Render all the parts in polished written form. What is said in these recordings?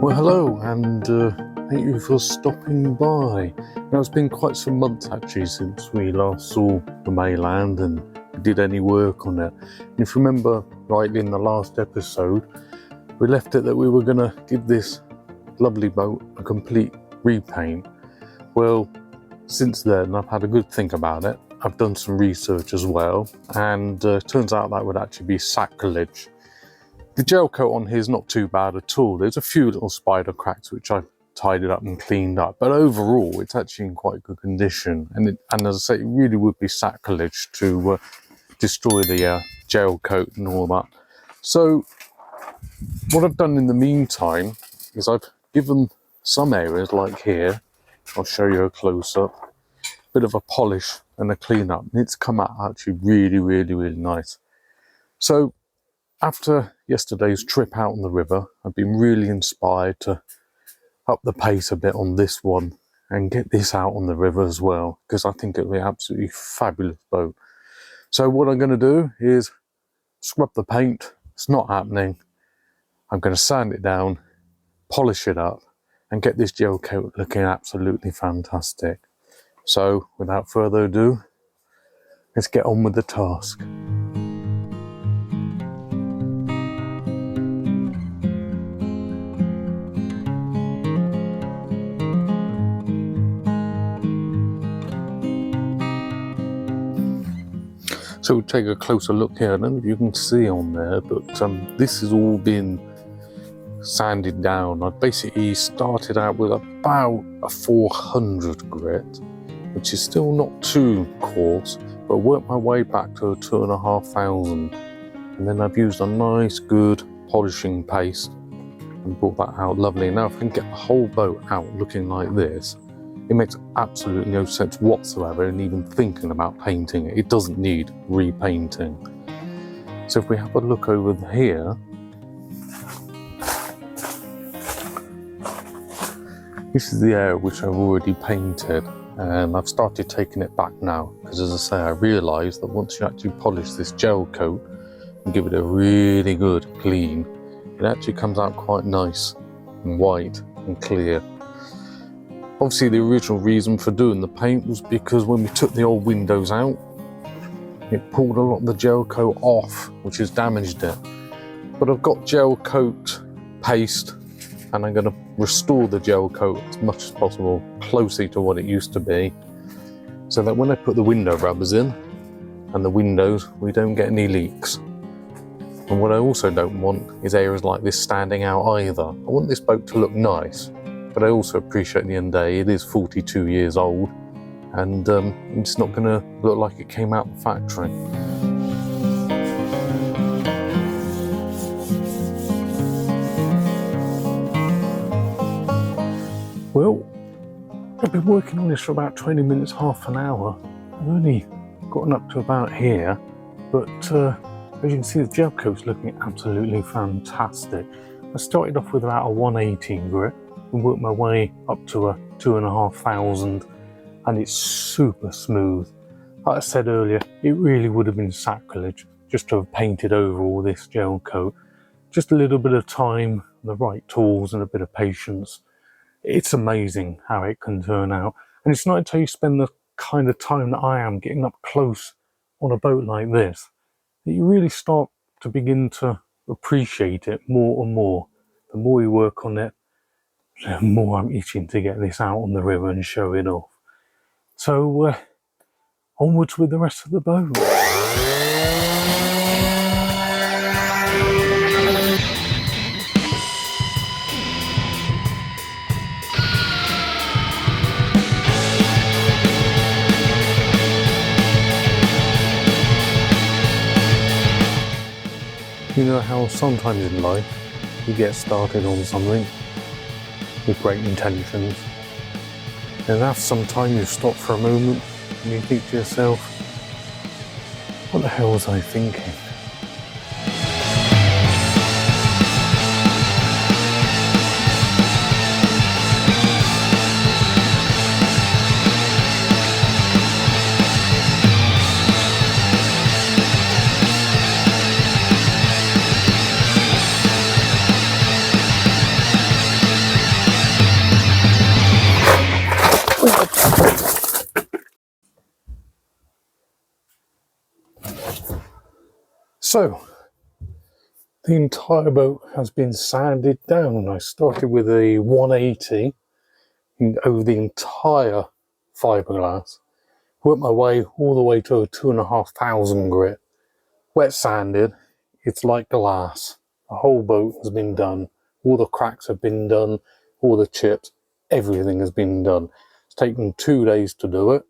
Well, hello, and thank you for stopping by. Now, it's been quite some months actually since we last saw the Mayland and did any work on it. And if you remember rightly, in the last episode, we left it that we were going to give this lovely boat a complete repaint. Well, since then, I've had a good think about it. I've done some research as well, and it turns out that would actually be sacrilege. The gel coat on here is not too bad at all. There's a few little spider cracks which I've tidied up and cleaned up, but overall it's actually in quite good condition. And as I say, it really would be sacrilege to destroy the gel coat and all that. So what I've done in the meantime is I've given some areas, like here, I'll show you a close-up, bit of a polish and a clean up, and it's come out actually really nice. So after yesterday's trip out on the river, I've been really inspired to up the pace a bit on this one and get this out on the river as well, because I think it'll be an absolutely fabulous boat. So what I'm going to do is scrub the paint. It's not happening. I'm going to sand it down, polish it up, and get this gel coat looking absolutely fantastic. So without further ado, let's get on with the task. So we'll take a closer look here. I don't know if you can see on there, but this has all been sanded down. I basically started out with about a 400 grit, which is still not too coarse, but worked my way back to a 2,500. And then I've used a nice good polishing paste and brought that out lovely. Now if I can get the whole boat out looking like this, it makes absolutely no sense whatsoever in even thinking about painting it. It doesn't need repainting. So if we have a look over here, this is the area which I've already painted, and I've started taking it back now, because as I say, I realised that once you actually polish this gel coat and give it a really good clean, it actually comes out quite nice and white and clear. Obviously the original reason for doing the paint was because when we took the old windows out, it pulled a lot of the gel coat off, which has damaged it. But I've got gel coat paste, and I'm going to restore the gel coat as much as possible closely to what it used to be, so that when I put the window rubbers in and the windows, we don't get any leaks. And what I also don't want is areas like this standing out either. I want this boat to look nice, but I also appreciate at the end of the day, it is 42 years old, and it's not going to look like it came out of the factory. Well, I've been working on this for about 20 minutes, half an hour. I've only gotten up to about here, but as you can see, the gel coat's looking absolutely fantastic. I started off with about a 118 grit and worked my way up to a 2,500, and it's super smooth. Like I said earlier, it really would have been sacrilege just to have painted over all this gel coat. Just a little bit of time, the right tools and a bit of patience. It's amazing how it can turn out. And it's not until you spend the kind of time that I am getting up close on a boat like this that you really start to begin to appreciate it more and more. The more you work on it, the more I'm itching to get this out on the river and show it off. So onwards with the rest of the boat. You know how sometimes in life you get started on something with great intentions, and after some time you stop for a moment and you think to yourself, what the hell was I thinking? So, the entire boat has been sanded down. I started with a 180 over the entire fiberglass, worked my way all the way to a 2,500 grit. Wet sanded, it's like glass. The whole boat has been done. All the cracks have been done, all the chips, everything has been done. It's taken 2 days to do it,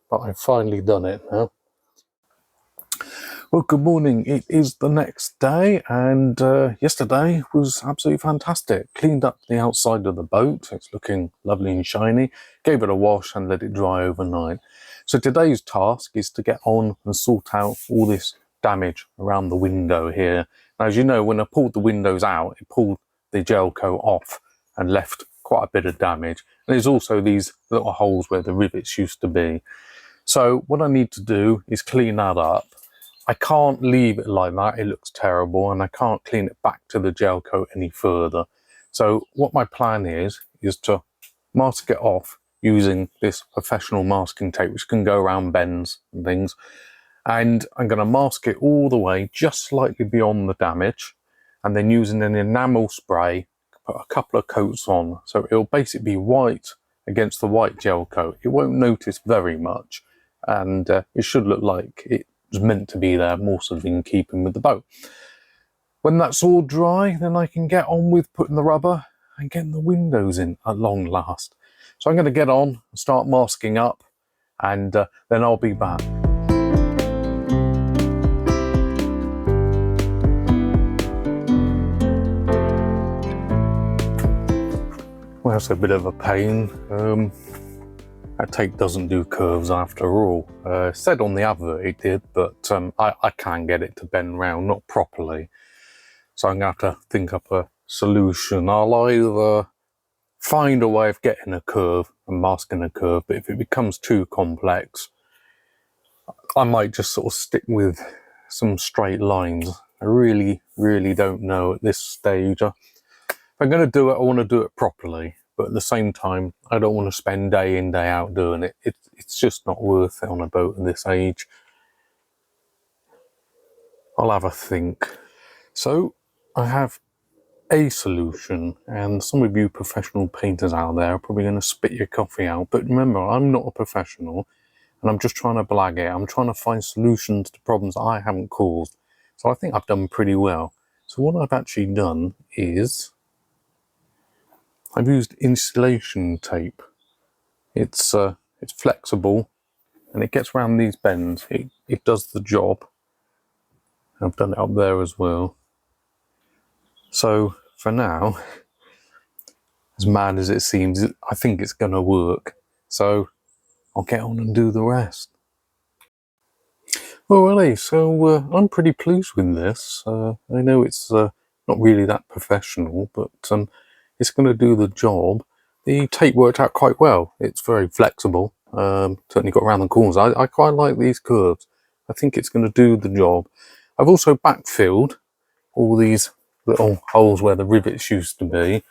but I've finally done it now. Well, good morning. It is the next day, and yesterday was absolutely fantastic. Cleaned up the outside of the boat. It's looking lovely and shiny. Gave it a wash and let it dry overnight. So today's task is to get on and sort out all this damage around the window here. Now, as you know, when I pulled the windows out, it pulled the Gelcoat off and left quite a bit of damage. And there's also these little holes where the rivets used to be. So what I need to do is clean that up. I can't leave it like that, it looks terrible, and I can't clean it back to the gel coat any further. So what my plan is to mask it off using this professional masking tape, which can go around bends and things. And I'm going to mask it all the way, just slightly beyond the damage, and then using an enamel spray, put a couple of coats on. So it'll basically be white against the white gel coat. It won't notice very much, and it should look like it was meant to be there, more sort of in keeping with the boat. When that's all dry, then I can get on with putting the rubber and getting the windows in at long last. So I'm going to get on and start masking up, and then I'll be back. Well, that's a bit of a pain. That tape doesn't do curves after all. Said on the advert it did, but I can't get it to bend round, not properly. So I'm going to have to think up a solution. I'll either find a way of getting a curve and masking a curve, but if it becomes too complex, I might just sort of stick with some straight lines. I really don't know at this stage. If I'm going to do it, I want to do it properly. But at the same time, I don't want to spend day in, day out doing it. It's just not worth it on a boat at this age. I'll have a think. So I have a solution, and some of you professional painters out there are probably going to spit your coffee out. But remember, I'm not a professional, and I'm just trying to blag it. I'm trying to find solutions to problems I haven't caused. So I think I've done pretty well. So what I've actually done is I've used insulation tape. It's flexible and it gets around these bends. It does the job. I've done it up there as well. So for now, as mad as it seems, I think it's going to work. So I'll get on and do the rest. Alrighty, so I'm pretty pleased with this. I know it's not really that professional, but it's going to do the job. The tape worked out quite well. It's very flexible. Certainly got around the corners. I quite like these curves. I think it's going to do the job. I've also backfilled all these little holes where the rivets used to be.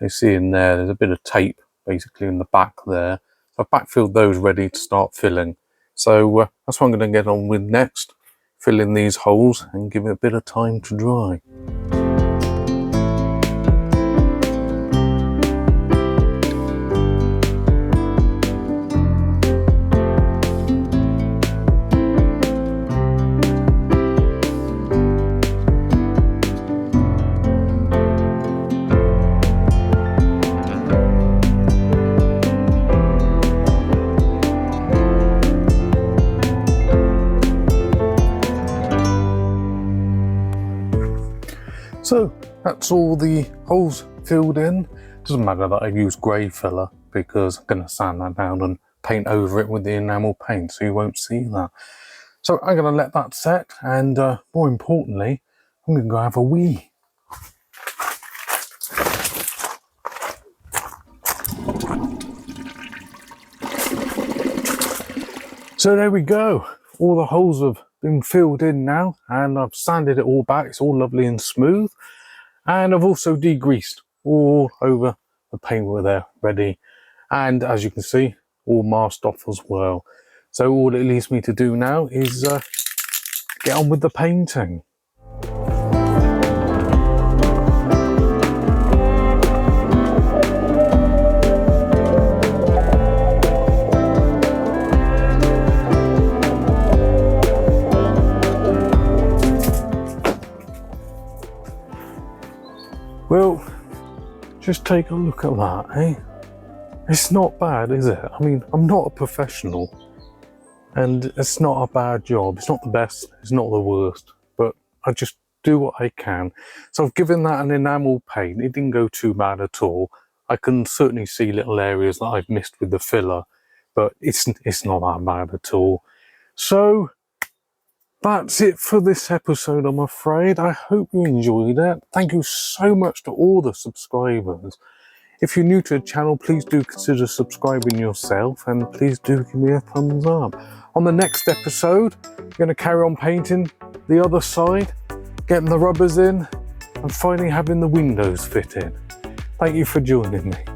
You see in there's a bit of tape basically in the back there. So I've backfilled those ready to start filling. So that's what I'm going to get on with next. Fill in these holes and give it a bit of time to dry. So that's all the holes filled in. Doesn't matter that I use grey filler because I'm going to sand that down and paint over it with the enamel paint, so you won't see that. So I'm going to let that set, and more importantly, I'm going to go have a wee. So there we go. All the holes have been filled in now, and I've sanded it all back. It's all lovely and smooth. And I've also degreased all over the paintwork there, ready. And as you can see, all masked off as well. So all it leaves me to do now is get on with the painting. Well, just take a look at that, eh? It's not bad, is it? I mean, I'm not a professional, and it's not a bad job. It's not the best, it's not the worst, but I just do what I can. So I've given that an enamel paint. It didn't go too bad at all. I can certainly see little areas that I've missed with the filler, but it's not that bad at all. So that's it for this episode, I'm afraid. I hope you enjoyed it. Thank you so much to all the subscribers. If you're new to the channel, please do consider subscribing yourself, and please do give me a thumbs up. On the next episode, I'm going to carry on painting the other side, getting the rubbers in, and finally having the windows fit in. Thank you for joining me.